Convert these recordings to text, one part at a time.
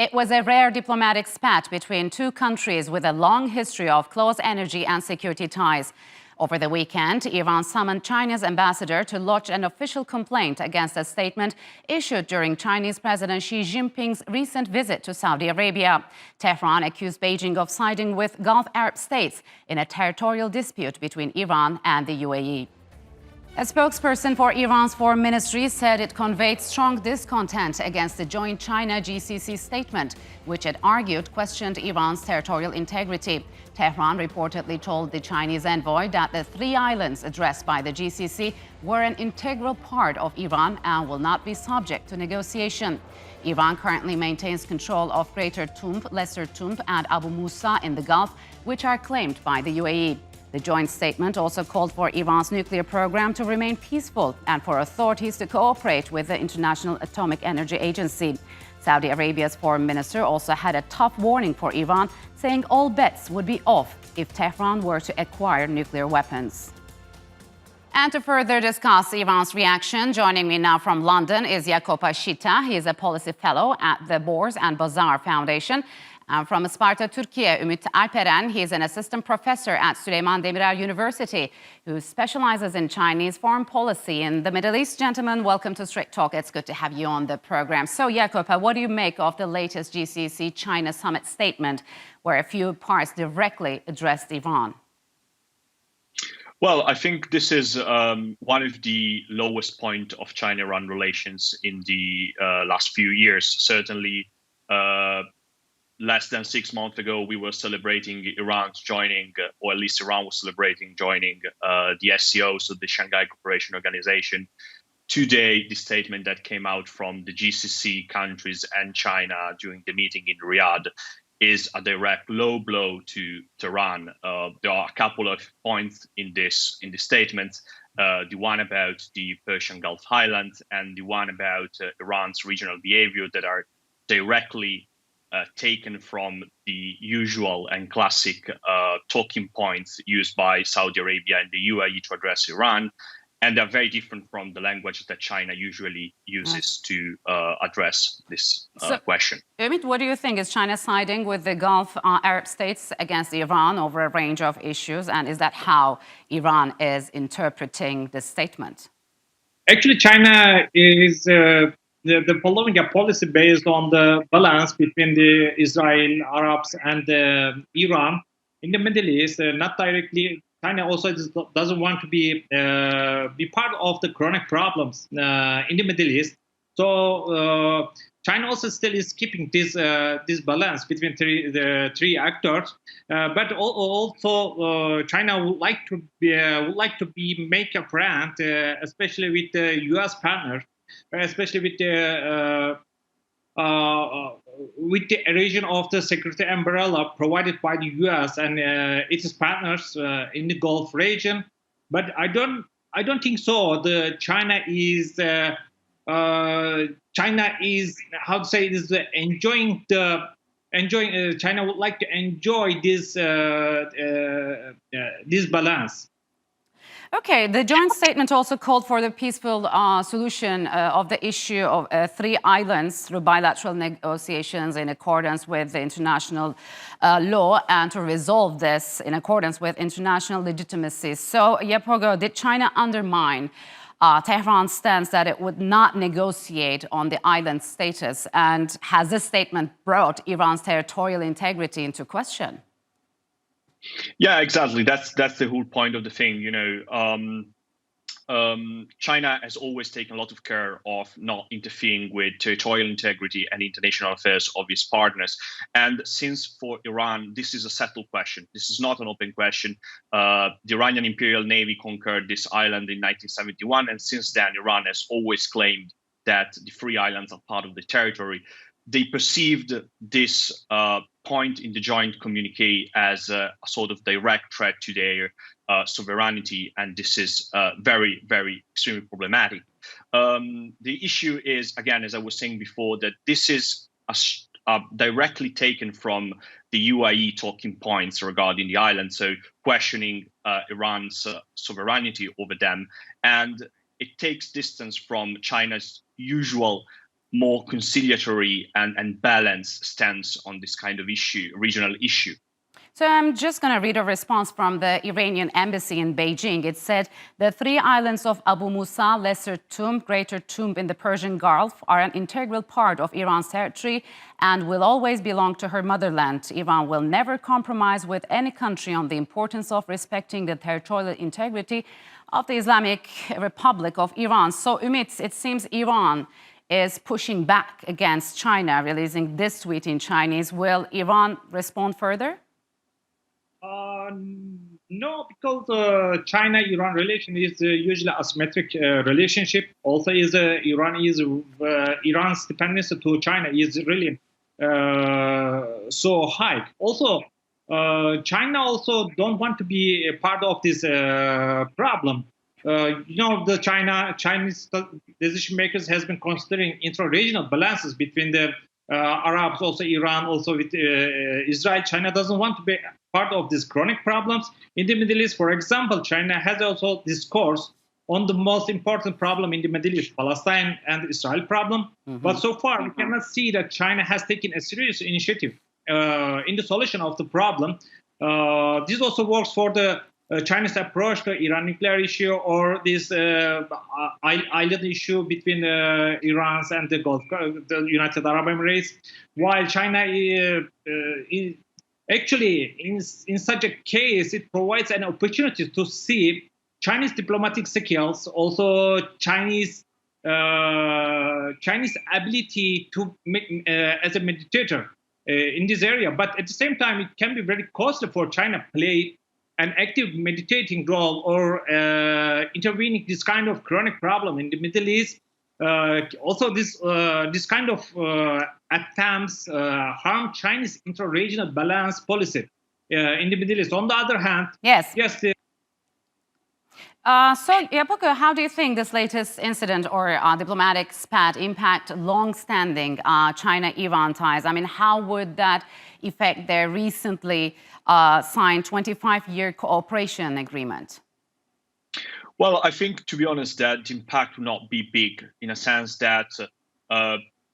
It was a rare diplomatic spat between two countries with a long history of close energy and security ties. Over the weekend, Iran summoned China's ambassador to lodge an official complaint against a statement issued during Chinese President Xi Jinping's recent visit to Saudi Arabia. Tehran accused Beijing of siding with Gulf Arab states in a territorial dispute between Iran and the UAE. A spokesperson for Iran's foreign ministry said it conveyed strong discontent against the joint China-GCC statement, which it argued questioned Iran's territorial integrity. Tehran reportedly told the Chinese envoy that the three islands addressed by the GCC were an integral part of Iran and will not be subject to negotiation. Iran currently maintains control of Greater Tunb, Lesser Tunb, and Abu Musa in the Gulf, which are claimed by the UAE. The joint statement also called for Iran's nuclear program to remain peaceful and for authorities to cooperate with the International Atomic Energy Agency. Saudi Arabia's foreign minister also had a tough warning for Iran, saying all bets would be off if Tehran were to acquire nuclear weapons. And to further discuss Iran's reaction, joining me now from London is Jacopo Shita. He is a policy fellow at the Bors and Bazaar Foundation. From Sparta, Turkey, Ümit Alperen. He is an assistant professor at Süleyman Demirel University who specializes in Chinese foreign policy in the Middle East. Gentlemen, welcome to Straight Talk. It's good to have you on the program. So, Jacopo, what do you make of the latest GCC-China summit statement where a few parts directly addressed Iran? Well, I think this is one of the lowest point of China-Iran relations in the last few years. Certainly, less than 6 months ago, we were celebrating Iran's joining, or at least Iran was celebrating joining the SCO, so the Shanghai Cooperation Organization. Today, the statement that came out from the GCC countries and China during the meeting in Riyadh is a direct low blow to Tehran. There are a couple of points in this statement. The one about the Persian Gulf Highlands and the one about Iran's regional behavior that are directly taken from the usual and classic talking points used by Saudi Arabia and the UAE to address Iran. And they're very different from the language that China usually uses to address this question. Ümit, what do you think? Is China siding with the Gulf Arab states against Iran over a range of issues? And is that how Iran is interpreting this statement? Actually, China is following a policy based on the balance between the Israel, Arabs, and Iran in the Middle East. Not directly. China also doesn't want to be part of the chronic problems in the Middle East. So China also still is keeping this balance between the three actors. But also China would like to make a friend, especially with the U.S. partners, especially with the region of the security umbrella provided by the U.S. and its partners in the Gulf region. But I don't think so. China is how to say this, enjoying. China would like to enjoy this balance. Okay, the joint statement also called for the peaceful solution of the issue of three islands through bilateral negotiations in accordance with the international law and to resolve this in accordance with international legitimacy. So, Jacopo, did China undermine Tehran's stance that it would not negotiate on the island status? And has this statement brought Iran's territorial integrity into question? Yeah, exactly. That's the whole point of the thing. China has always taken a lot of care of not interfering with territorial integrity and international affairs of its partners. And since for Iran, this is a settled question. This is not an open question. The Iranian Imperial Navy conquered this island in 1971. And since then, Iran has always claimed that the three islands are part of the territory. They perceived this point in the joint communique as a sort of direct threat to their sovereignty, and this is very, very extremely problematic. The issue is, again, as I was saying before, that this is directly taken from the UAE talking points regarding the island, so questioning Iran's sovereignty over them, and it takes distance from China's usual more conciliatory and balanced stance on this kind of issue, regional issue. So I'm just going to read a response from the Iranian embassy in Beijing. It said the 3 islands of Abu Musa, Lesser Tunb, Greater Tunb in the Persian Gulf are an integral part of Iran's territory and will always belong to her motherland. Iran will never compromise with any country on the importance of respecting the territorial integrity of the Islamic Republic of Iran. So, Ümit, it seems Iran is pushing back against China, releasing this tweet in Chinese. Will Iran respond further? No, because China-Iran relation is usually asymmetric relationship. Also, Iran's dependence to China is really so high. Also, China also don't want to be a part of this problem. The Chinese decision makers has been considering intra-regional balances between the Arabs, also Iran, also with Israel. China doesn't want to be part of these chronic problems in the Middle East. For example, China has also discourse on the most important problem in the Middle East, Palestine and Israel problem. But so far, we cannot see that China has taken a serious initiative in the solution of the problem. This also works for the Chinese approach to Iran nuclear issue or this island issue between Iran and the Gulf, the United Arab Emirates. While China is actually, in such a case, it provides an opportunity to see Chinese diplomatic skills, also Chinese ability to make, as a mediator in this area. But at the same time, it can be very costly for China play an active mediating role or intervening this kind of chronic problem in the Middle East. Also, this kind of attempts harm Chinese intra-regional balance policy in the Middle East. On the other hand, yes. So, Yapoku, how do you think this latest incident or diplomatic spat impact long-standing China-Iran ties? I mean, how would that affect their recently signed 25-year cooperation agreement? Well, I think, to be honest, that the impact will not be big in a sense that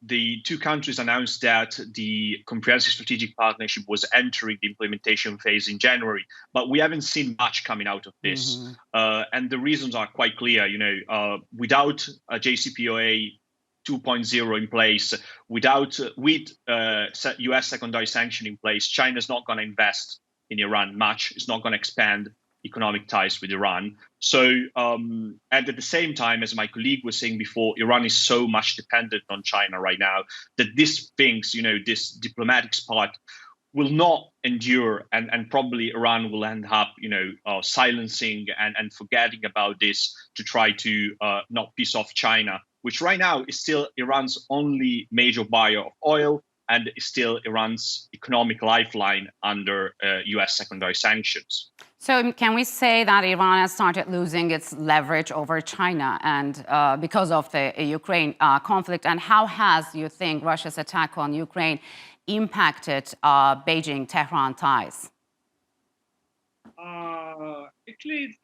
the two countries announced that the comprehensive strategic partnership was entering the implementation phase in January, but we haven't seen much coming out of this. And the reasons are quite clear. Without a JCPOA 2.0 in place, with US secondary sanction in place, China's not going to invest in Iran much. It's not going to expand economic ties with Iran. So, and at the same time, as my colleague was saying before, Iran is so much dependent on China right now that these things, this diplomatic spat will not endure, and probably Iran will end up, silencing and forgetting about this to try to not piss off China, which right now is still Iran's only major buyer of oil and is still Iran's economic lifeline under US secondary sanctions. So can we say that Iran has started losing its leverage over China and because of the Ukraine conflict? And how has, you think, Russia's attack on Ukraine impacted Beijing-Tehran ties? Actually, it's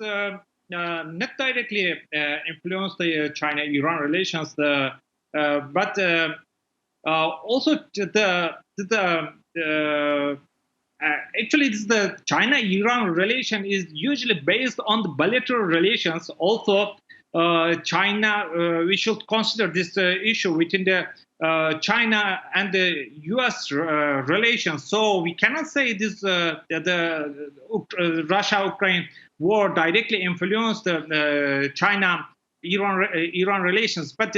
not directly influenced the China-Iran relations, but also actually, the China-Iran relation is usually based on the bilateral relations. Also, China, we should consider this issue within the China and the U.S. relations. So we cannot say this the Russia-Ukraine war directly influenced the China-Iran relations, but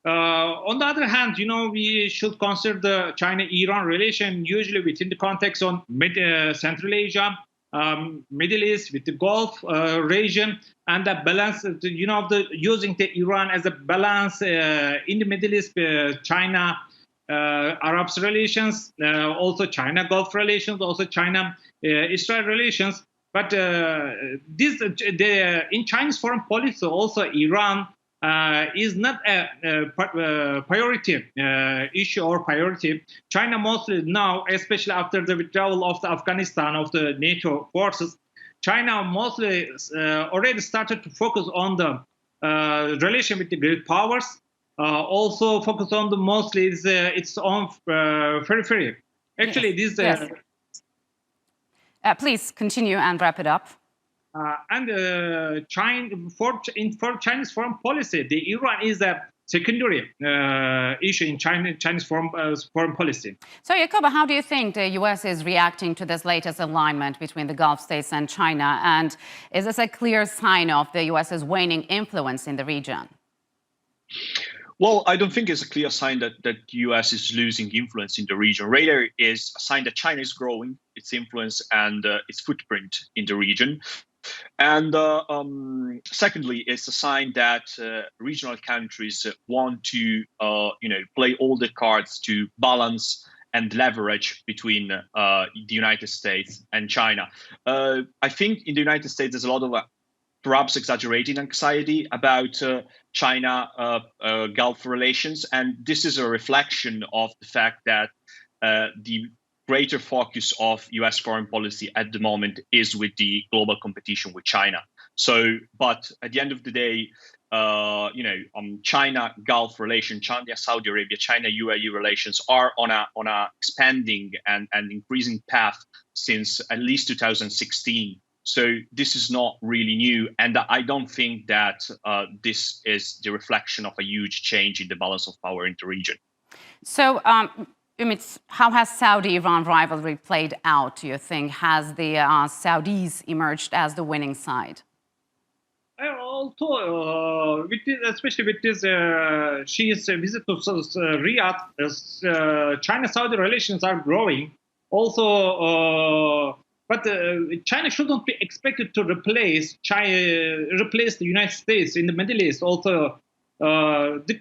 on the other hand, we should consider the China-Iran relation usually within the context on Central Asia, Middle East, with the Gulf region, and the balance, using the Iran as a balance in the Middle East, China, Arabs relations, also China-Gulf relations, also China-Israel relations. But in Chinese foreign policy, also Iran is not a priority issue or priority. China mostly now, especially after the withdrawal of Afghanistan of the NATO forces, China mostly already started to focus on the relation with the great powers. also focus on the mostly its own periphery. Actually, Yes. this Yes. Please continue and wrap it up. and for Chinese foreign policy, the Iran is a secondary issue in Chinese foreign policy. So, Jacoba, how do you think the U.S. is reacting to this latest alignment between the Gulf states and China? And is this a clear sign of the U.S.'s waning influence in the region? Well, I don't think it's a clear sign that the U.S. is losing influence in the region. Rather, it's a sign that China is growing its influence and its footprint in the region. And secondly, it's a sign that regional countries want to, play all the cards to balance and leverage between the United States and China. I think in the United States, there's a lot of perhaps exaggerating anxiety about China-Gulf relations. And this is a reflection of the fact that the greater focus of US foreign policy at the moment is with the global competition with China. So, but at the end of the day, China-Gulf relations, China-Saudi Arabia, China-UAE relations are on a expanding and increasing path since at least 2016. So this is not really new, and I don't think that this is the reflection of a huge change in the balance of power in the region. So, how has Saudi-Iran rivalry played out, do you think? Has the Saudis emerged as the winning side? Also, especially with this Xi's visit to Riyadh, China-Saudi relations are growing. Also, but China shouldn't be expected to replace the United States in the Middle East. Also,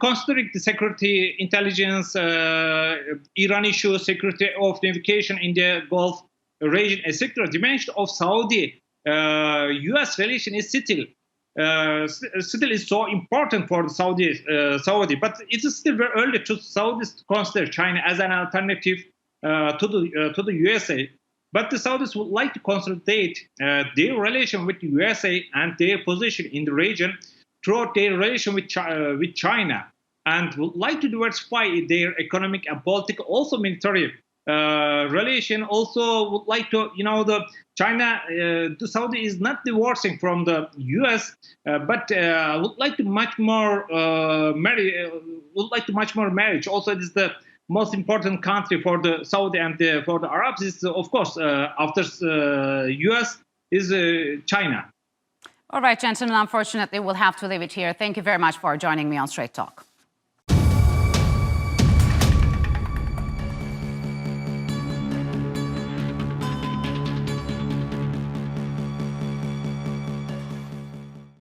considering the security, intelligence, Iran issue, security of navigation in the Gulf region, etc., dimension of Saudi-U.S. relation is still is so important for the Saudi, but it is still very early to Saudis to consider China as an alternative to the USA. But the Saudis would like to consolidate their relation with the USA and their position in the region throughout their relation with China, and would like to diversify their economic and political, also military relation. Also would like to, the Saudi is not divorcing from the US, but would like to much more marriage. Also, it is the most important country for the Saudi and for the Arabs is, of course, after US is China. All right, gentlemen, unfortunately, we'll have to leave it here. Thank you very much for joining me on Straight Talk.